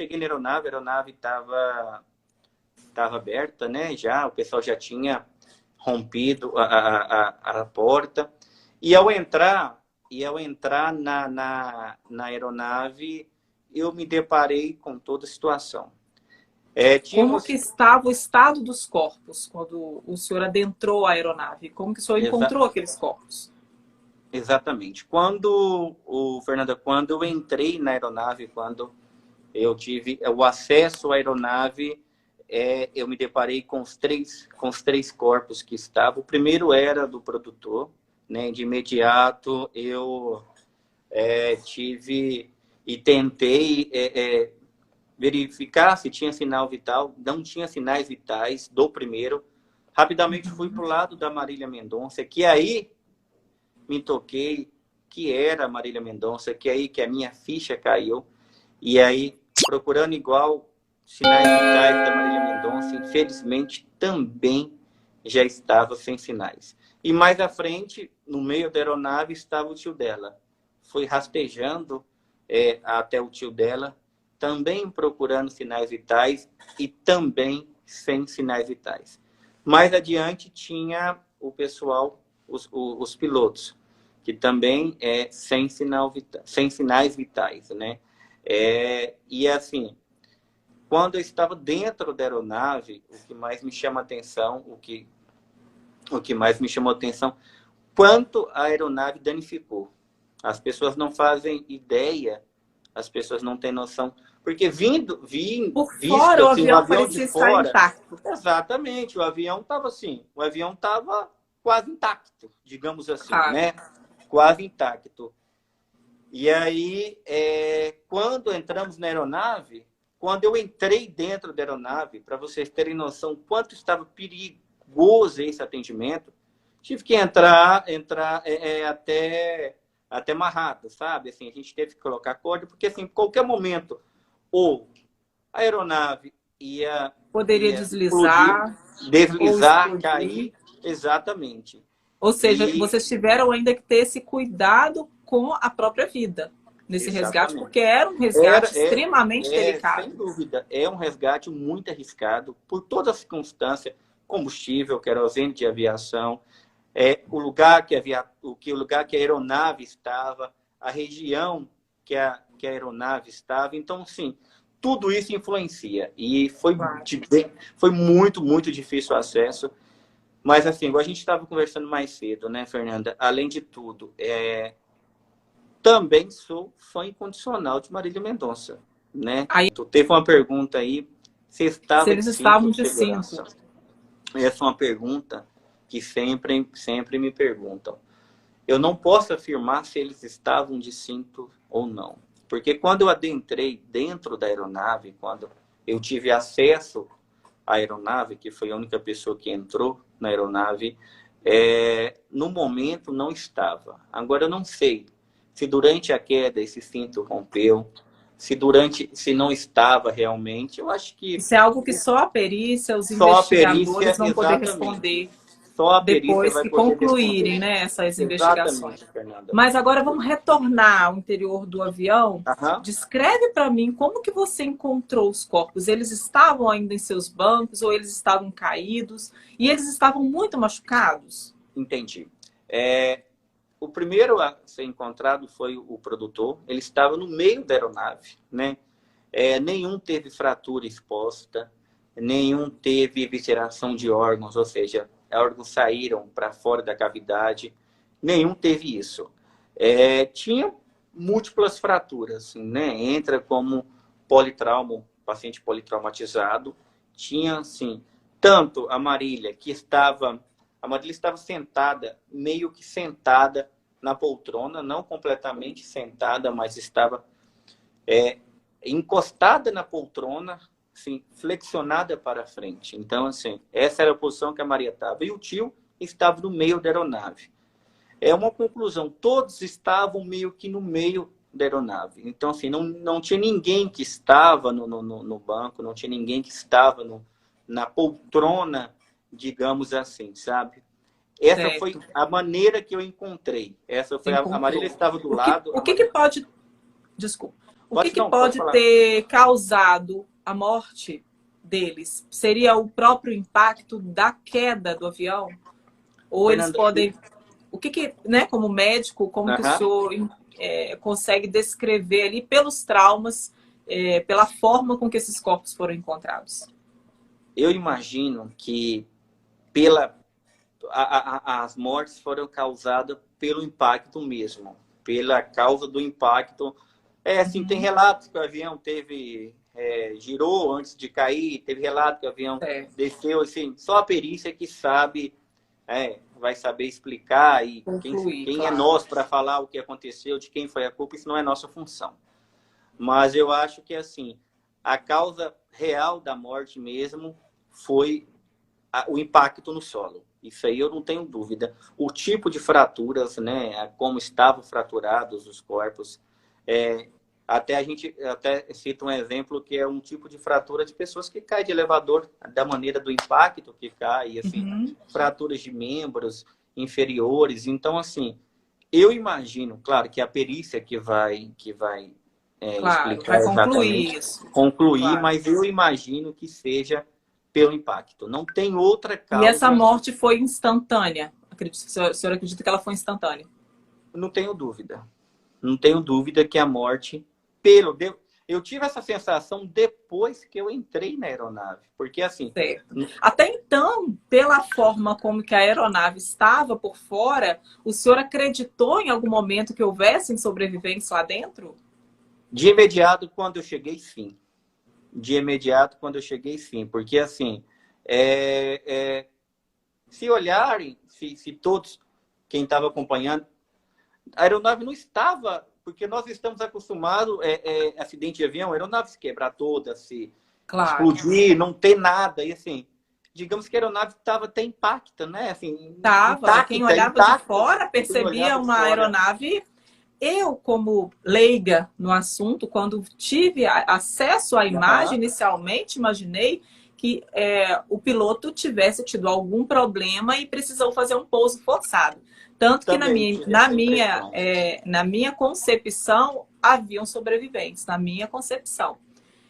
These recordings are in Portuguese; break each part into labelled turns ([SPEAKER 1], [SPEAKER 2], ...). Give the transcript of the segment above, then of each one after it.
[SPEAKER 1] cheguei na aeronave, a aeronave estava aberta, né? Já, o pessoal já tinha rompido a porta. E ao entrar na aeronave, eu me deparei com toda a situação.
[SPEAKER 2] Como que estava o estado dos corpos quando o senhor adentrou a aeronave? Como que o senhor encontrou aqueles corpos?
[SPEAKER 1] Exatamente. Fernanda, quando eu entrei na aeronave, quando eu tive o acesso à aeronave, eu me deparei com os três corpos que estavam. O primeiro era do produtor, né? De imediato eu tive e tentei verificar se tinha sinal vital. Não tinha sinais vitais do primeiro. Rapidamente fui para o lado da Marília Mendonça, que aí me toquei que era a Marília Mendonça, que aí que a minha ficha caiu. E aí, procurando igual sinais vitais da Marília Mendonça, infelizmente também já estava sem sinais. E mais à frente, no meio da aeronave, estava o tio dela. Fui rastejando até o tio dela, também procurando sinais vitais e também sem sinais vitais. Mais adiante tinha o pessoal, os pilotos, que também sem sinais vitais, né? E assim, quando eu estava dentro da aeronave, o que mais me chama atenção, quanto a aeronave danificou. As pessoas não fazem ideia, as pessoas não têm noção, porque
[SPEAKER 2] Por
[SPEAKER 1] visto
[SPEAKER 2] fora, o
[SPEAKER 1] assim, um
[SPEAKER 2] avião
[SPEAKER 1] avião de
[SPEAKER 2] parecia estar
[SPEAKER 1] fora,
[SPEAKER 2] intacto.
[SPEAKER 1] exatamente, o avião estava quase intacto, digamos assim, né? Quase intacto. E aí, quando entramos na aeronave, quando eu entrei dentro da aeronave, para vocês terem noção quanto estava perigoso esse atendimento, tive que entrar até amarrado, sabe? Assim, a gente teve que colocar corda, porque assim, em qualquer momento, ou a aeronave
[SPEAKER 2] Poderia
[SPEAKER 1] explodir,
[SPEAKER 2] deslizar ou
[SPEAKER 1] deslizar,
[SPEAKER 2] explodir.
[SPEAKER 1] cair, exatamente.
[SPEAKER 2] Ou seja,
[SPEAKER 1] E
[SPEAKER 2] vocês tiveram ainda que ter esse cuidado com a própria vida nesse resgate,
[SPEAKER 1] exatamente.
[SPEAKER 2] porque era um resgate extremamente delicado.
[SPEAKER 1] Sem dúvida, é um resgate muito arriscado por toda a circunstância, combustível, querosene de aviação, o lugar que a aeronave estava, a região que a aeronave estava. Então, sim, tudo isso influencia. E foi muito, muito difícil o acesso. Mas, assim, igual a gente estava conversando mais cedo, né, Fernanda? Além de tudo, também sou fã incondicional de Marília Mendonça, né?
[SPEAKER 2] Aí,
[SPEAKER 1] Tu teve uma pergunta aí, se
[SPEAKER 2] se
[SPEAKER 1] estava de
[SPEAKER 2] eles
[SPEAKER 1] cinto
[SPEAKER 2] estavam
[SPEAKER 1] de
[SPEAKER 2] de cinto.
[SPEAKER 1] segurança. Essa é uma pergunta que sempre me perguntam. Eu não posso afirmar se eles estavam de cinto ou não. Porque quando eu adentrei dentro da aeronave, quando eu tive acesso à aeronave, que foi a única pessoa que entrou na aeronave, no momento não estava. Agora eu não sei se durante a queda esse cinto rompeu, se não estava realmente. Eu acho que
[SPEAKER 2] Isso é algo que só a perícia, os
[SPEAKER 1] só a perícia,
[SPEAKER 2] investigadores vão poder
[SPEAKER 1] exatamente.
[SPEAKER 2] responder
[SPEAKER 1] Só a perícia
[SPEAKER 2] depois
[SPEAKER 1] vai
[SPEAKER 2] que
[SPEAKER 1] poder
[SPEAKER 2] concluírem,
[SPEAKER 1] responder.
[SPEAKER 2] né, essas investigações.
[SPEAKER 1] Exatamente, Fernanda.
[SPEAKER 2] Mas agora vamos retornar ao interior do avião.
[SPEAKER 1] Aham.
[SPEAKER 2] Descreve para mim como que você encontrou os corpos. Eles estavam ainda em seus bancos ou eles estavam caídos? E eles estavam muito machucados?
[SPEAKER 1] Entendi. O primeiro a ser encontrado foi o produtor. Ele estava no meio da aeronave, né? Nenhum teve fratura exposta, nenhum teve evisceração de órgãos, ou seja, órgãos saíram para fora da cavidade. Nenhum teve isso. Tinha múltiplas fraturas, né? Entra como politrauma, paciente politraumatizado. Tinha, assim, tanto a Marília estava sentada, meio que sentada na poltrona, não completamente sentada, mas estava encostada na poltrona, assim, flexionada para frente. Então, assim, essa era a posição que a Maria estava. E o tio estava no meio da aeronave. É uma conclusão, todos estavam meio que no meio da aeronave. Então, assim, não tinha ninguém que estava no banco, não tinha ninguém que estava na poltrona, digamos assim, sabe? Essa foi
[SPEAKER 2] Certo.
[SPEAKER 1] a maneira que eu encontrei. Essa
[SPEAKER 2] Você
[SPEAKER 1] foi a Marília
[SPEAKER 2] encontrou.
[SPEAKER 1] estava do
[SPEAKER 2] O que,
[SPEAKER 1] lado.
[SPEAKER 2] o que, que pode... Desculpa. O que que pode ter causado a morte deles? Seria o próprio impacto da queda do avião? Ou
[SPEAKER 1] Fernanda,
[SPEAKER 2] eles podem... O que que, né, como médico, como que o senhor consegue descrever ali pelos traumas, pela forma com que esses corpos foram encontrados?
[SPEAKER 1] Eu imagino que as mortes foram causadas pelo impacto mesmo, pela causa do impacto. Assim, tem relatos que o avião girou antes de cair, teve relato que o avião desceu, assim, só a perícia que sabe, vai saber explicar, e quem é nós para falar o que aconteceu, de quem foi a culpa, isso não é nossa função. Mas eu acho que, assim, a causa real da morte mesmo foi o impacto no solo. Isso aí eu não tenho dúvida. O tipo de fraturas, né, como estavam fraturados os corpos, a gente até cita um exemplo que é um tipo de fratura de pessoas que caem de elevador, da maneira do impacto que cai, assim, fraturas de membros inferiores. Então, assim, eu imagino, claro, que a perícia que vai explicar exatamente, concluir, mas eu imagino que seja pelo impacto. Não tem outra causa.
[SPEAKER 2] E essa morte foi instantânea? O senhor acredita que ela foi instantânea?
[SPEAKER 1] Não tenho dúvida. Não tenho dúvida que a morte eu tive essa sensação depois que eu entrei na aeronave. Porque assim...
[SPEAKER 2] Certo. Até então, pela forma como que a aeronave estava por fora, o senhor acreditou em algum momento que houvessem sobreviventes lá dentro?
[SPEAKER 1] De imediato, quando eu cheguei, sim. De imediato, quando eu cheguei, sim. Porque, assim, se olharem, se todos, quem estava acompanhando, a aeronave não estava... Porque nós estamos acostumados, acidente de avião, a aeronave se quebrar toda, se explodir, não ter nada. E, assim, digamos que a aeronave estava até intacta, né? Assim,
[SPEAKER 2] intacta, quem olhava de fora percebia uma aeronave... Eu, como leiga no assunto, quando tive acesso à imagem, inicialmente imaginei que o piloto tivesse tido algum problema e precisou fazer um pouso forçado. Tanto que na minha concepção haviam sobreviventes, na minha concepção.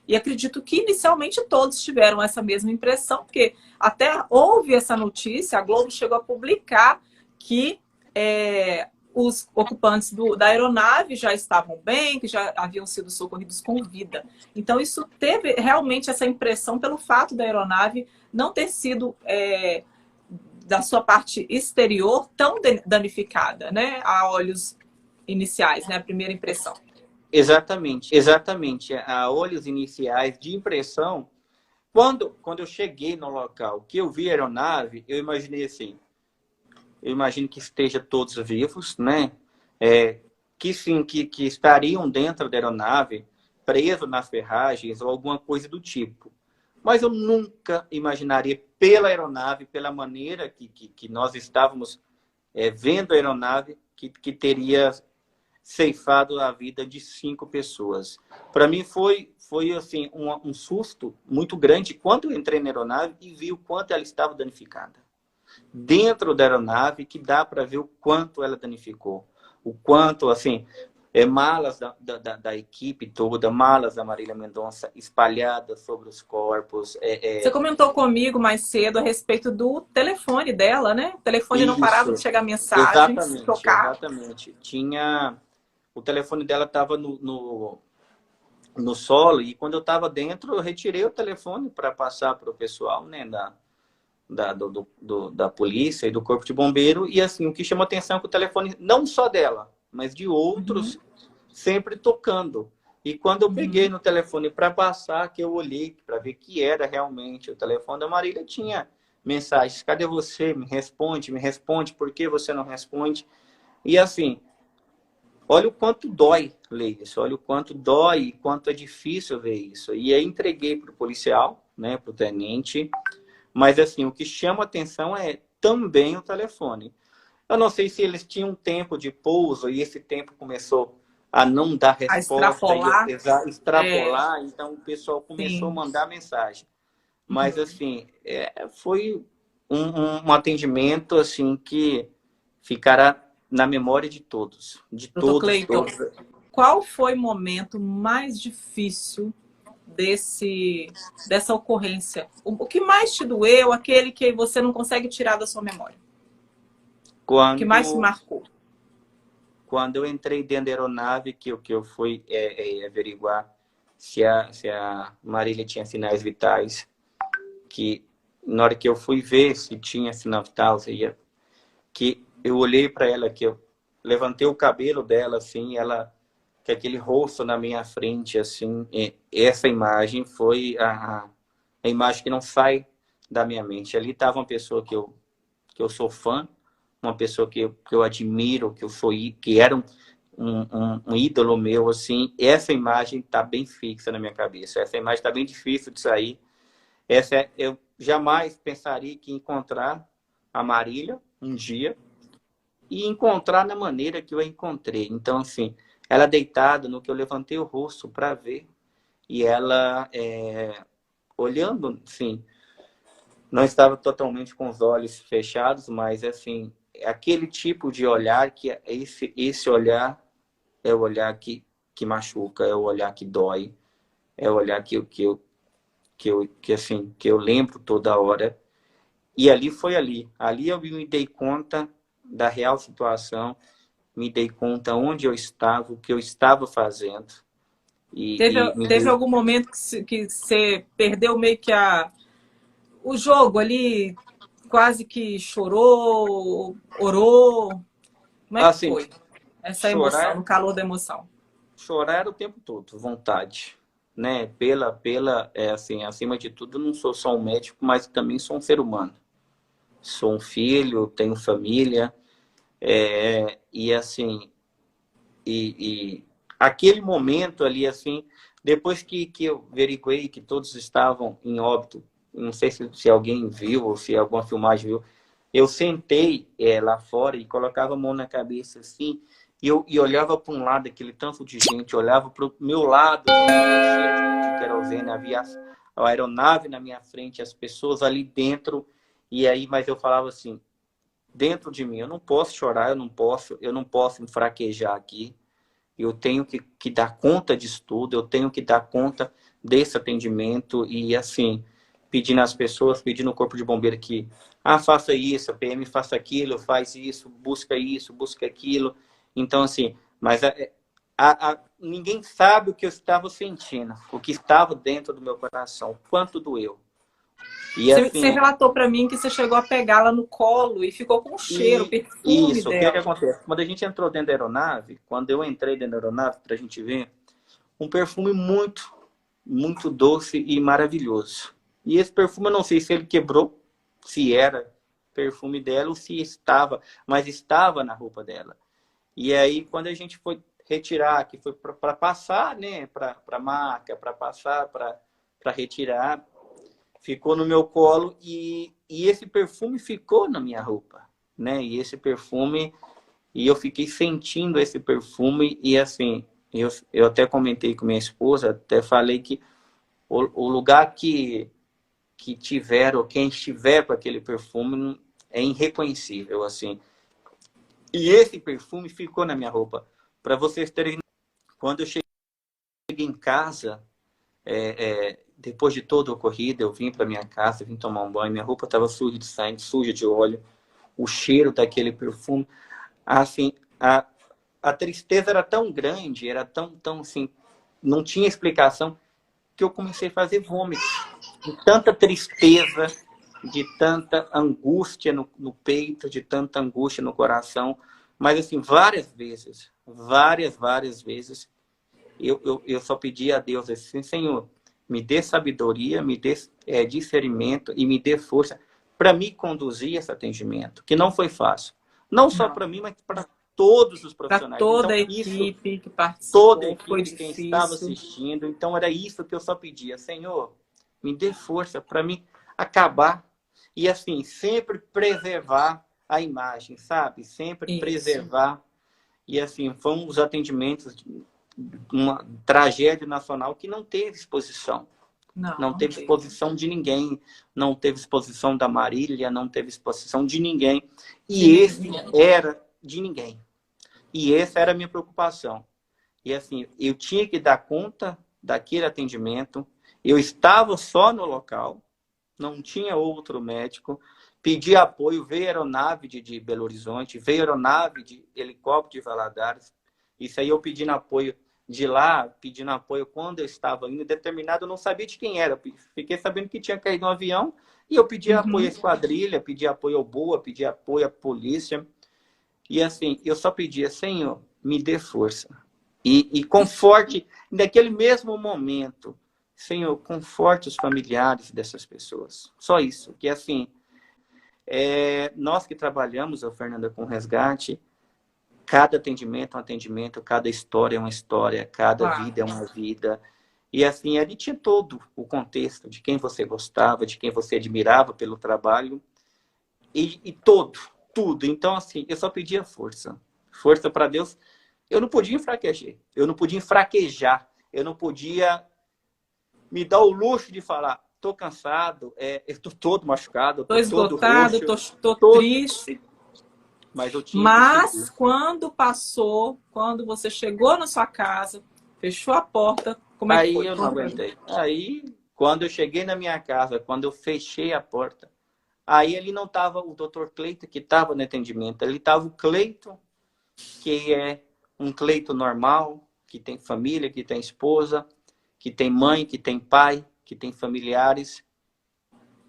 [SPEAKER 2] E acredito que inicialmente todos tiveram essa mesma impressão, porque até houve essa notícia, a Globo chegou a publicar que... os ocupantes da aeronave já estavam bem, que já haviam sido socorridos com vida. Então, isso teve realmente essa impressão pelo fato da aeronave não ter sido, da sua parte exterior, tão danificada, né? A olhos iniciais, né? A primeira impressão.
[SPEAKER 1] Exatamente, exatamente. A olhos iniciais de impressão, quando eu cheguei no local, que eu vi a aeronave, eu imaginei assim... Eu imagino que estejam todos vivos, né? Que sim, que estariam dentro da aeronave, presos nas ferragens ou alguma coisa do tipo. Mas eu nunca imaginaria pela aeronave, pela maneira que nós estávamos vendo a aeronave, que teria ceifado a vida de 5 pessoas. Para mim foi assim, um susto muito grande quando eu entrei na aeronave e vi o quanto ela estava danificada. Dentro da aeronave, que dá para ver o quanto ela danificou. O quanto, assim, malas da equipe toda, malas da Marília Mendonça espalhadas sobre os corpos.
[SPEAKER 2] Você comentou comigo mais cedo a respeito do telefone dela, né? O telefone não parava de chegar mensagens, tocar.
[SPEAKER 1] Exatamente. O telefone dela estava no solo, e quando eu estava dentro, eu retirei o telefone para passar para o pessoal, né, da polícia e do corpo de bombeiro. E assim, o que chamou atenção é que o telefone, não só dela, mas de outros, sempre tocando. E quando eu peguei no telefone para passar, que eu olhei para ver que era realmente o telefone da Marília, tinha mensagens: cadê você? Me responde, por que você não responde? E assim, olha o quanto dói ler isso, olha o quanto dói e quanto é difícil ver isso. E aí entreguei para o policial, né, para o tenente. Mas, assim, o que chama atenção é também o telefone. Eu não sei se eles tinham tempo de pouso e esse tempo começou a não dar resposta. Extrapolar. Então, o pessoal começou a mandar mensagem. Mas, assim, foi um atendimento, assim, que ficará na memória de todos. De
[SPEAKER 2] Doutor
[SPEAKER 1] todos.
[SPEAKER 2] Cleiton, qual foi o momento mais difícil dessa ocorrência? O que mais te doeu, aquele que você não consegue tirar da sua memória? O que mais te marcou?
[SPEAKER 1] Quando eu entrei dentro da aeronave, que eu fui averiguar se a Marília tinha sinais vitais, que na hora que eu fui ver se tinha sinal vital, que eu olhei para ela, que eu levantei o cabelo dela, assim, ela, com aquele rosto na minha frente, assim, essa imagem foi a imagem que não sai da minha mente. Ali estava uma pessoa que eu sou fã, uma pessoa que eu admiro, que era um ídolo meu, assim. Essa imagem está bem fixa na minha cabeça. Essa imagem está bem difícil de sair. Eu jamais pensaria que encontrar a Marília um dia e encontrar na maneira que eu a encontrei. Então, assim, ela deitada no que eu levantei o rosto para ver e ela olhando, assim, não estava totalmente com os olhos fechados, mas, assim, aquele tipo de olhar que esse olhar é o olhar que machuca, é o olhar que dói, é o olhar que eu lembro toda hora. E ali foi ali. Ali eu me dei conta da real situação, me dei conta onde eu estava, o que eu estava fazendo.
[SPEAKER 2] Teve algum momento que você perdeu meio que o jogo ali, quase que chorou, orou? Como é que
[SPEAKER 1] assim,
[SPEAKER 2] foi essa emoção, no calor da emoção?
[SPEAKER 1] Chorar o tempo todo, vontade, né? Assim, acima de tudo, não sou só um médico, mas também sou um ser humano. Sou um filho, tenho família, e assim, aquele momento ali, assim, depois que eu averiguei que todos estavam em óbito, não sei se alguém viu ou se alguma filmagem viu, eu sentei lá fora e colocava a mão na cabeça, assim, e olhava para um lado, aquele tanto de gente, olhava para o meu lado, cheio de querosene, havia a aeronave na minha frente, as pessoas ali dentro, e aí, mas eu falava assim, dentro de mim, eu não posso chorar, eu não posso me fraquejar aqui, eu tenho que dar conta disso tudo, eu tenho que dar conta desse atendimento e, assim, pedindo às pessoas, pedindo ao Corpo de Bombeiro que, faça isso, a PM faça aquilo, faz isso, busca aquilo. Então, assim, mas ninguém sabe o que eu estava sentindo, o que estava dentro do meu coração, o quanto doeu. E, assim,
[SPEAKER 2] você relatou para mim que você chegou a pegá-la no colo e ficou com o cheiro, o perfume
[SPEAKER 1] isso,
[SPEAKER 2] dela.
[SPEAKER 1] o que acontece? Quando a gente entrou dentro da aeronave, quando eu entrei dentro da aeronave, para a gente ver, um perfume muito, muito doce e maravilhoso. E esse perfume, eu não sei se ele quebrou, se era perfume dela ou se estava, mas estava na roupa dela. E aí, quando a gente foi retirar, que foi para passar, né, para a marca, para passar, para retirar, ficou no meu colo e esse perfume ficou na minha roupa, né? E esse perfume, e eu fiquei sentindo esse perfume e, assim, eu até comentei com minha esposa, até falei que o lugar que tiver, ou quem estiver com aquele perfume é irreconhecível, assim. E esse perfume ficou na minha roupa. Para vocês terem, quando eu cheguei em casa, depois de toda a ocorrida, eu vim para minha casa, vim tomar um banho, minha roupa estava suja de sangue, suja de óleo, o cheiro daquele perfume, assim, a tristeza era tão grande, era tão assim, não tinha explicação, que eu comecei a fazer vômito, de tanta tristeza, de tanta angústia no peito, de tanta angústia no coração, mas, assim, várias vezes, várias vezes, eu só pedi a Deus assim, Senhor, me dê sabedoria, me dê discernimento e me dê força para me conduzir esse atendimento, que não foi fácil. Não só para mim, mas para todos os profissionais.
[SPEAKER 2] Para toda
[SPEAKER 1] então,
[SPEAKER 2] a equipe que participou,
[SPEAKER 1] toda a equipe, quem estava assistindo. Então, era isso que eu só pedia. Senhor, me dê força para me acabar. E, assim, sempre preservar a imagem, sabe? Sempre preservar. E, assim, foram os atendimentos, uma tragédia nacional que não teve exposição. Não teve exposição de ninguém. Não teve exposição da Marília, não teve exposição de ninguém. E esse era de ninguém. E essa era a minha preocupação. E assim, eu tinha que dar conta daquele atendimento. Eu estava só no local, não tinha outro médico. Pedi apoio, veio aeronave de Belo Horizonte, veio aeronave de helicóptero de Valadares. Isso aí eu pedindo apoio de lá, pedindo apoio quando eu estava indo, determinado, eu não sabia de quem era. Fiquei sabendo que tinha caído um avião e eu pedi apoio à esquadrilha, pedi apoio ao BOA, pedi apoio à polícia. E assim, eu só pedia, Senhor, me dê força. E conforte, naquele mesmo momento, Senhor, conforte os familiares dessas pessoas. Só isso. Que assim, nós que trabalhamos, Fernanda, com resgate, cada atendimento é um atendimento, cada história é uma história, cada vida é uma vida. E assim, ali tinha todo o contexto de quem você gostava, de quem você admirava pelo trabalho. E tudo. Então, assim, eu só pedia força. Força para Deus. Eu não podia enfraquecer. Eu não podia enfraquejar. Eu não podia me dar o luxo de falar, tô cansado, eu tô todo machucado,
[SPEAKER 2] Tô
[SPEAKER 1] tô todo
[SPEAKER 2] esgotado,
[SPEAKER 1] roxo.
[SPEAKER 2] tô
[SPEAKER 1] todo...
[SPEAKER 2] triste.
[SPEAKER 1] Mas eu tinha que
[SPEAKER 2] Mas
[SPEAKER 1] seguir.
[SPEAKER 2] quando você chegou na sua casa, fechou a porta, como é que
[SPEAKER 1] Aí
[SPEAKER 2] foi?
[SPEAKER 1] eu não aguentei. Aí, quando eu cheguei na minha casa, quando eu fechei a porta, aí ele não estava o doutor Cleito que estava no atendimento, ele estava o Cleito, que é um Cleito normal, que tem família, que tem esposa, que tem mãe, que tem pai, que tem familiares,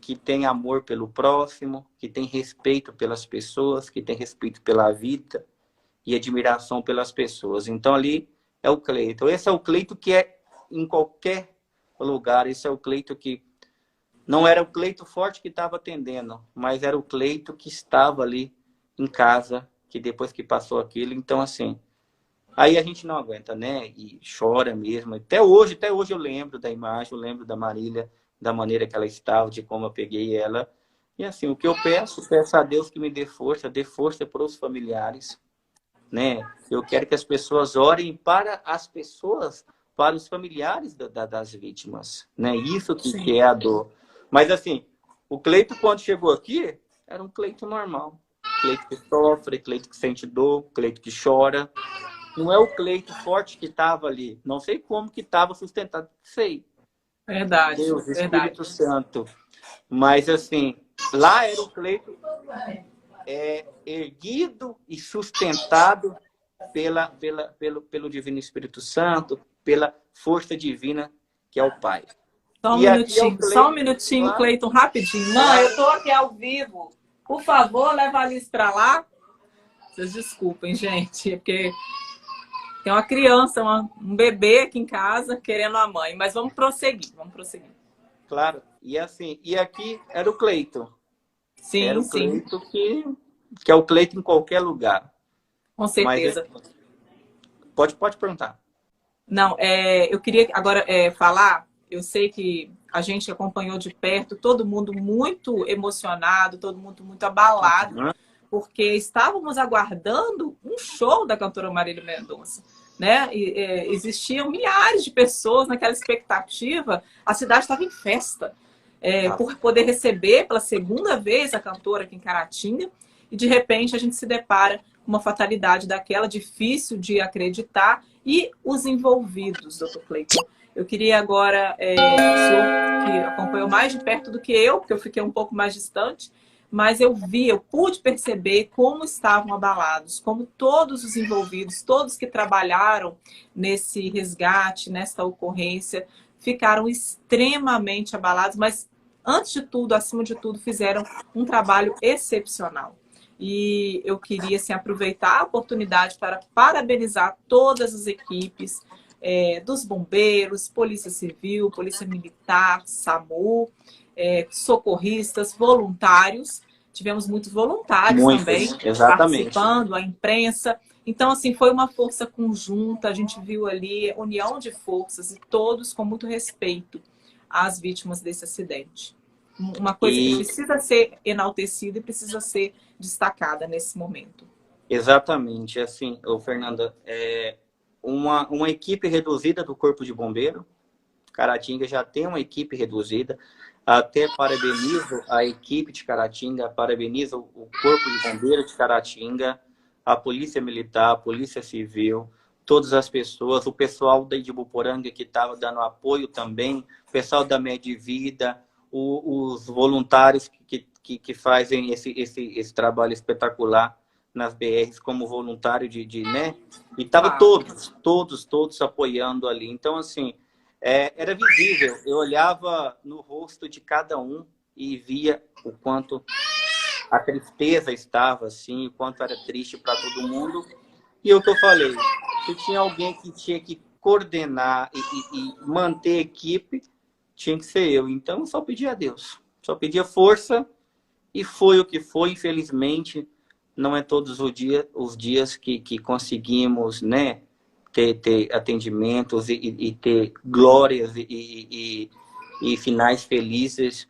[SPEAKER 1] que tem amor pelo próximo, que tem respeito pelas pessoas, que tem respeito pela vida e admiração pelas pessoas. Então ali é o Cleito. Esse é o Cleito que é em qualquer lugar, esse é o Cleito que não era o Cleito forte que estava atendendo, mas era o Cleito que estava ali em casa, que depois que passou aquilo. Então, assim, aí a gente não aguenta, né? E chora mesmo. Até hoje eu lembro da imagem, eu lembro da Marília, da maneira que ela estava, de como eu peguei ela. E assim, o que eu peço a Deus que me dê força para os familiares, né? Eu quero que as pessoas orem para as pessoas, para os familiares das vítimas, né? Isso que é a dor. Mas assim, o Cleito, quando chegou aqui, era um Cleito normal. Cleito que sofre, Cleito que sente dor, Cleito que chora. Não é o Cleito forte que estava ali. Não sei como que estava sustentado. Sei.
[SPEAKER 2] Verdade,
[SPEAKER 1] Deus,
[SPEAKER 2] verdade.
[SPEAKER 1] Espírito Santo. Mas assim, lá era o Cleito erguido e sustentado pelo Divino Espírito Santo, pela força divina que é o Pai. E aqui é o Cleito,
[SPEAKER 2] só um minutinho, Cleiton, rapidinho. Mãe, eu tô aqui ao vivo. Por favor, leva a Alice para lá. Vocês desculpem, gente, porque tem uma criança, um bebê aqui em casa querendo a mãe. Mas vamos prosseguir.
[SPEAKER 1] Claro. E assim, e aqui era o Cleito.
[SPEAKER 2] Sim,
[SPEAKER 1] era o
[SPEAKER 2] sim.
[SPEAKER 1] Cleito que é o Cleito em qualquer lugar.
[SPEAKER 2] Com certeza.
[SPEAKER 1] Mas, pode perguntar.
[SPEAKER 2] Não, eu queria agora falar, eu sei que a gente acompanhou de perto, todo mundo muito emocionado, todo mundo muito abalado, porque estávamos aguardando um show da cantora Marília Mendonça, né? Existiam milhares de pessoas naquela expectativa, a cidade estava em festa, por poder receber pela segunda vez a cantora aqui em Caratinga, e de repente a gente se depara com uma fatalidade daquela, difícil de acreditar, e os envolvidos, doutor Cleiton. Eu queria agora, o senhor que acompanhou mais de perto do que eu, porque eu fiquei um pouco mais distante, mas eu pude perceber como estavam abalados, como todos os envolvidos, todos que trabalharam nesse resgate, nessa ocorrência, ficaram extremamente abalados, mas antes de tudo, acima de tudo, fizeram um trabalho excepcional. E eu queria assim, aproveitar a oportunidade para parabenizar todas as equipes dos bombeiros, Polícia Civil, Polícia Militar, SAMU, socorristas, voluntários. Tivemos muitos voluntários também
[SPEAKER 1] exatamente.
[SPEAKER 2] Participando, a imprensa. Então, assim, foi uma força conjunta, a gente viu ali união de forças e todos com muito respeito às vítimas desse acidente. Uma coisa que precisa ser enaltecida e precisa ser destacada nesse momento.
[SPEAKER 1] Exatamente. Assim, Fernanda, uma equipe reduzida do Corpo de Bombeiro. Caratinga já tem uma equipe reduzida. Até parabenizo a equipe de Caratinga, parabenizo o Corpo de Bombeiro de Caratinga, a Polícia Militar, a Polícia Civil, todas as pessoas, o pessoal da Idibuporanga que estava dando apoio também, o pessoal da Medvida, os voluntários que fazem esse trabalho espetacular nas BRs como voluntário né? E tava todos apoiando ali. Então, assim, era visível. Eu olhava no rosto de cada um e via o quanto a tristeza estava, assim, o quanto era triste para todo mundo. E o que eu falei, se tinha alguém que tinha que coordenar e manter a equipe, tinha que ser eu. Então, eu só pedia a Deus. Só pedia força e foi o que foi. Infelizmente, não é todos os dias que conseguimos, né, ter atendimentos e ter glórias e finais felizes